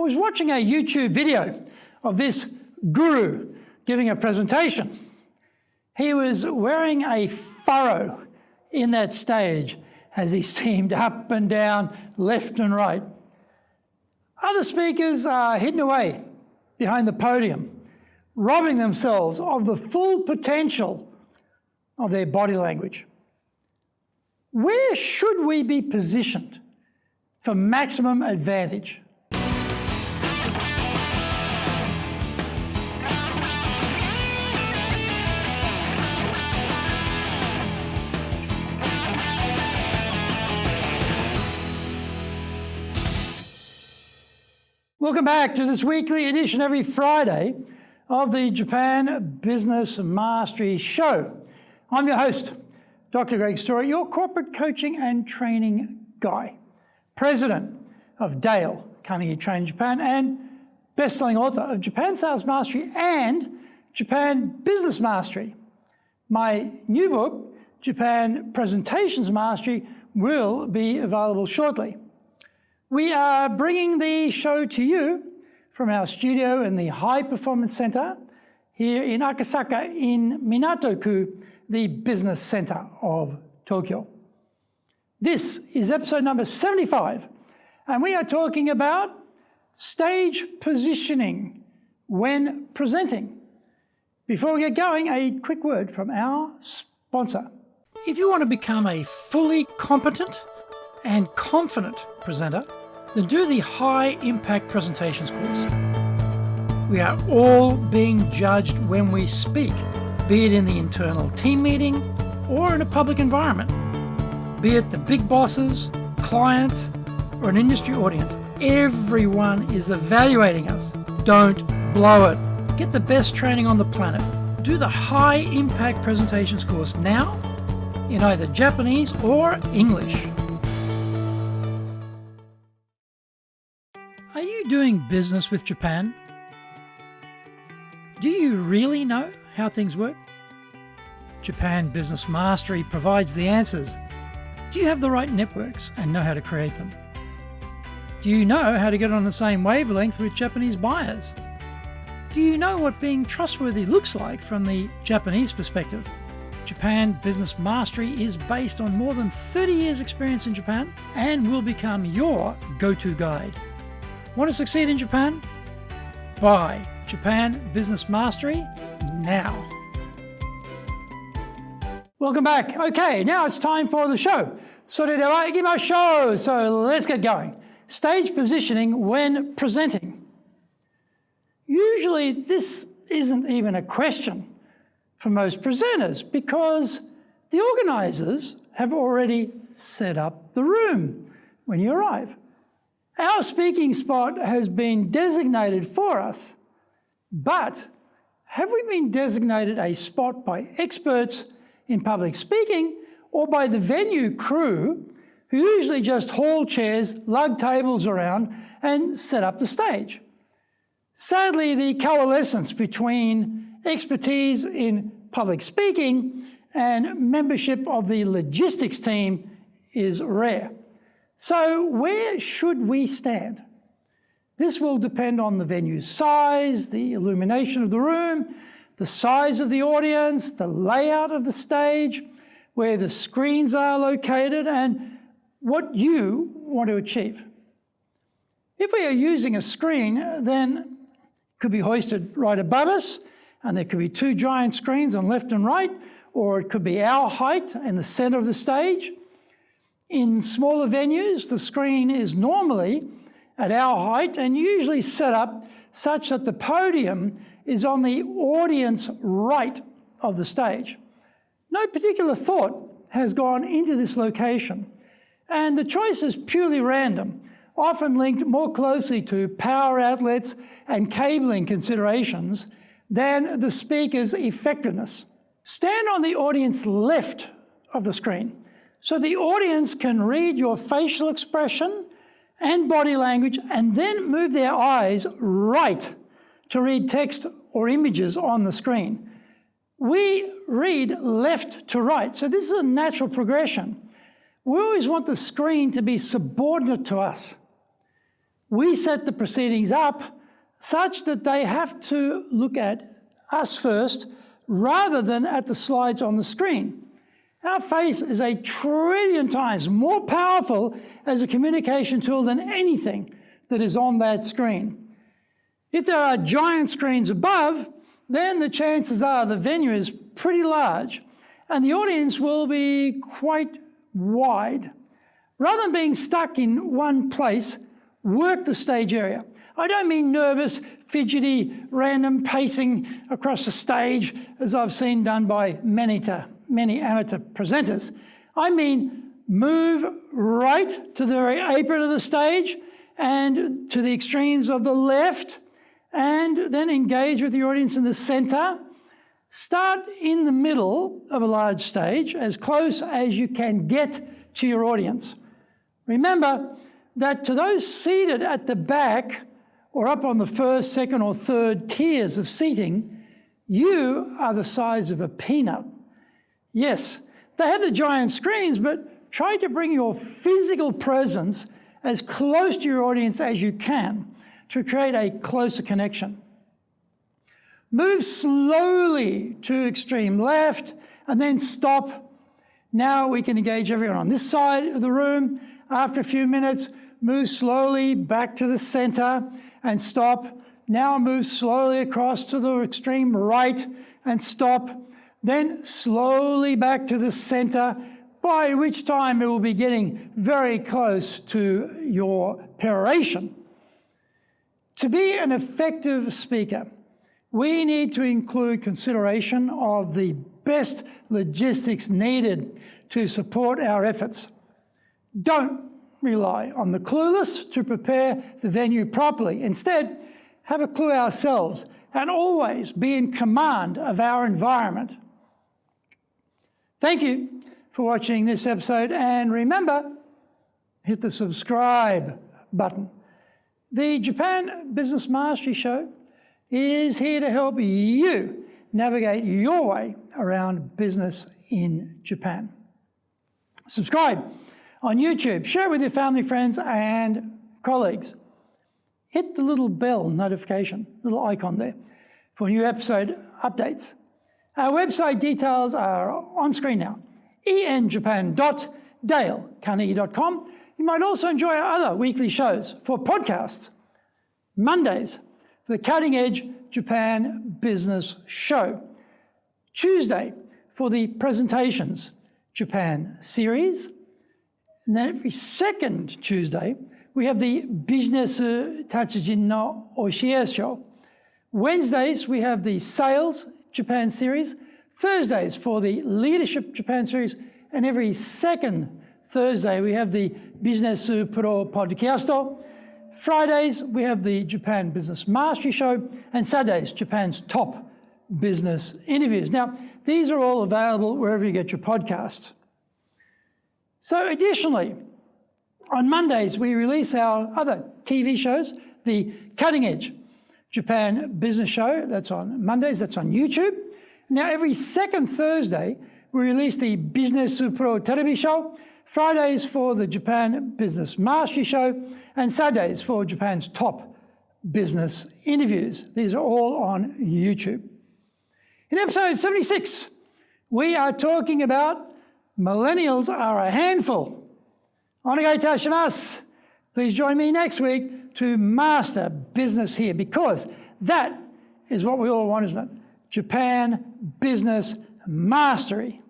was watching a YouTube video of this guru giving a presentation. He was wearing a furrow in that stage as he steamed up and down, left and right. Other speakers are hidden away behind the podium, robbing themselves of the full potential of their body language. Where should we be positioned for maximum advantage? Welcome back to this weekly edition every Friday of the Japan Business Mastery Show. I'm your host, Dr. Greg Story, your corporate coaching and training guy, president of Dale Carnegie Training Japan and best-selling author of Japan Sales Mastery and Japan Business Mastery. My new book, Japan Presentations Mastery, will be available shortly. We are bringing the show to you from our studio in the High Performance Center here in Akasaka in Minato-ku, the business center of Tokyo. This is episode number 75, and we are talking about stage positioning when presenting. Before we get going, a quick word from our sponsor. If you want to become a fully competent and confident presenter, then do the High Impact Presentations course. We are all being judged when we speak, be it in the internal team meeting or in a public environment, be it the big bosses, clients, or an industry audience. Everyone is evaluating us. Don't blow it. Get the best training on the planet. Do the High Impact Presentations course now in either Japanese or English. Are you doing business with Japan? Do you really know how things work? Japan Business Mastery provides the answers. Do you have the right networks and know how to create them? Do you know how to get on the same wavelength with Japanese buyers? Do you know what being trustworthy looks like from the Japanese perspective? Japan Business Mastery is based on more than 30 years' experience in Japan and will become your go-to guide. Want to succeed in Japan? Buy Japan Business Mastery now. Welcome back. Okay, now it's time for the show. So let's get going. Stage positioning when presenting. Usually this isn't even a question for most presenters because the organizers have already set up the room when you arrive. Our speaking spot has been designated for us, but have we been designated a spot by experts in public speaking or by the venue crew who usually just haul chairs, lug tables around and set up the stage? Sadly, the coalescence between expertise in public speaking and membership of the logistics team is rare. So where should we stand? This will depend on the venue's size, the illumination of the room, the size of the audience, the layout of the stage, where the screens are located, and what you want to achieve. If we are using a screen, then it could be hoisted right above us, and there could be two giant screens on left and right, or it could be our height in the center of the stage. In smaller venues, the screen is normally at our height and usually set up such that the podium is on the audience right of the stage. No particular thought has gone into this location, and the choice is purely random, often linked more closely to power outlets and cabling considerations than the speaker's effectiveness. Stand on the audience left of the screen so the audience can read your facial expression and body language and then move their eyes right to read text or images on the screen. We read left to right, so this is a natural progression. We always want the screen to be subordinate to us. We set the proceedings up such that they have to look at us first rather than at the slides on the screen. Our face is 1 trillion times more powerful as a communication tool than anything that is on that screen. If there are giant screens above, then the chances are the venue is pretty large and the audience will be quite wide. Rather than being stuck in one place, work the stage area. I don't mean nervous, fidgety, random pacing across the stage as I've seen done by many amateur presenters. I mean move right to the very apron of the stage and to the extremes of the left, and then engage with the audience in the centre. Start in the middle of a large stage, as close as you can get to your audience. Remember that to those seated at the back or up on the first, second or third tiers of seating, you are the size of a peanut. Yes, they have the giant screens, but try to bring your physical presence as close to your audience as you can to create a closer connection. Move slowly to extreme left and then stop. Now we can engage everyone on this side of the room. After a few minutes, move slowly back to the center and stop. Now move slowly across to the extreme right and stop. Then slowly back to the center, by which time it will be getting very close to your peroration. To be an effective speaker, we need to include consideration of the best logistics needed to support our efforts. Don't rely on the clueless to prepare the venue properly. Instead, have a clue ourselves and always be in command of our environment. Thank you for watching this episode, and remember, hit the subscribe button. The Japan Business Mastery Show is here to help you navigate your way around business in Japan. Subscribe on YouTube, share it with your family, friends, and colleagues. Hit the little bell notification, little icon there, for new episode updates. Our website details are on screen now, enjapan.dalecarnegie.com. You might also enjoy our other weekly shows for podcasts. Mondays, for the Cutting Edge Japan Business Show. Tuesday, for the Presentations Japan series. And then every second Tuesday, we have the Business Tatsujin no Oshie Show. Wednesdays, we have the Sales Japan series. Thursdays for the Leadership Japan series. And every second Thursday, we have the Business Pro Podcast. Fridays, we have the Japan Business Mastery Show. And Saturdays, Japan's top business interviews. Now, these are all available wherever you get your podcasts. So additionally, on Mondays, we release our other TV shows, the Cutting Edge Japan Business Show. That's on Mondays, that's on YouTube. Now, every second Thursday, we release the Business Pro Television Show. Fridays for the Japan Business Mastery Show, and Saturdays for Japan's top business interviews. These are all on YouTube. In episode 76, we are talking about millennials are a handful. Onegai itashimasu. Please join me next week to master business here, because that is what we all want, isn't it? Japan Business Mastery.